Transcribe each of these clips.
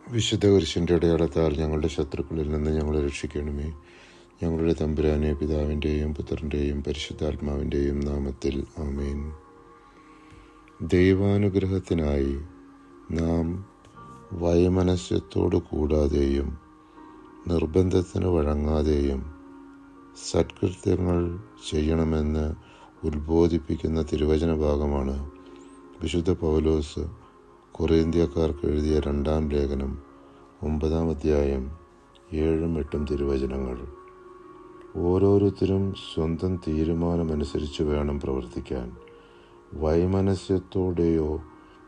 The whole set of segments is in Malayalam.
വിശുദ്ധ കുരിശിൻ്റെ അടയാളത്താൽ ഞങ്ങളുടെ ശത്രുക്കളിൽ നിന്ന് ഞങ്ങളെ രക്ഷിക്കണമേ. ഞങ്ങളുടെ തമ്പുരാനെ, പിതാവിൻ്റെയും പുത്രൻ്റെയും പരിശുദ്ധാത്മാവിൻ്റെയും നാമത്തിൽ ആമേൻ. ദൈവാനുഗ്രഹത്തിനായി നാം വൈമനസ്യത്തോടു കൂടാതെയും നിർബന്ധത്തിന് വഴങ്ങാതെയും സത്കൃത്യങ്ങൾ ചെയ്യണമെന്ന് ഉത്ബോധിപ്പിക്കുന്ന തിരുവചന ഭാഗമാണ് വിശുദ്ധ പൗലോസ് കൊറിന്ത്യക്കാർക്ക് എഴുതിയ 2-ാം ലേഖനം 9-ാം അധ്യായം 7-8 തിരുവചനങ്ങൾ. ഓരോരുത്തരും സ്വന്തം തീരുമാനമനുസരിച്ച് വേണം പ്രവർത്തിക്കാൻ. വൈമനസ്യത്തോടെയോ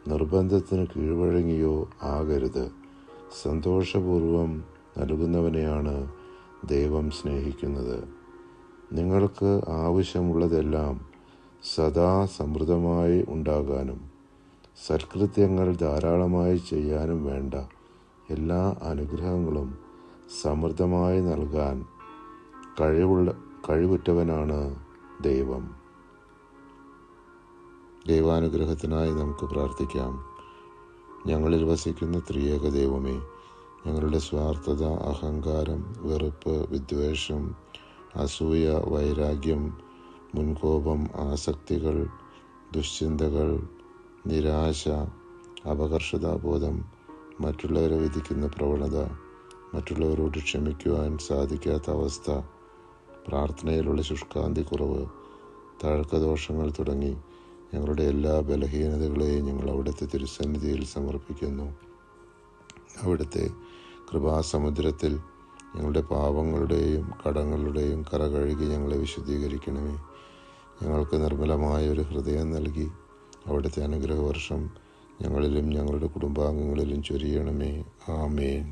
നിർബന്ധത്തിന് കീഴ്വഴങ്ങിയോ ആകരുത്. സന്തോഷപൂർവം നൽകുന്നവനെയാണ് ദൈവം സ്നേഹിക്കുന്നത്. നിങ്ങൾക്ക് ആവശ്യമുള്ളതെല്ലാം സദാ സമൃദ്ധമായി ഉണ്ടാകാനും സത്കൃത്യങ്ങൾ ധാരാളമായി ചെയ്യാനും വേണ്ട എല്ലാ അനുഗ്രഹങ്ങളും സമൃദ്ധമായി നൽകാൻ കഴിവുറ്റവനാണ് ദൈവം. ദൈവാനുഗ്രഹത്തിനായി നമുക്ക് പ്രാർത്ഥിക്കാം. ഞങ്ങളിൽ വസിക്കുന്ന ത്രിയേക ദൈവമേ, ഞങ്ങളുടെ സ്വാർത്ഥത, അഹങ്കാരം, വെറുപ്പ്, വിദ്വേഷം, അസൂയ, വൈരാഗ്യം, മുൻകോപം, ആസക്തികൾ, ദുശ്ചിന്തകൾ, നിരാശ, അപകർഷതാബോധം, മറ്റുള്ളവരെ വിധിക്കുന്ന പ്രവണത, മറ്റുള്ളവരോട് ക്ഷമിക്കുവാൻ സാധിക്കാത്ത അവസ്ഥ, പ്രാർത്ഥനയിലുള്ള ശുഷ്കാന്തി കുറവ്, തഴക്കദോഷങ്ങൾ തുടങ്ങി ഞങ്ങളുടെ എല്ലാ ബലഹീനതകളെയും ഞങ്ങൾ അവിടുത്തെ തിരുസന്നിധിയിൽ സമർപ്പിക്കുന്നു. അവിടുത്തെ കൃപാസമുദ്രത്തിൽ ഞങ്ങളുടെ പാപങ്ങളുടെയും കടങ്ങളുടെയും കറ കഴുകി ഞങ്ങളെ വിശുദ്ധീകരിക്കണമേ. ഞങ്ങൾക്ക് നിർമ്മലമായ ഒരു ഹൃദയം നൽകി അവിടുത്തെ അനുഗ്രഹവർഷം ഞങ്ങളിലും ഞങ്ങളുടെ കുടുംബാംഗങ്ങളിലും ചൊരിയണമേ. ആമേൻ.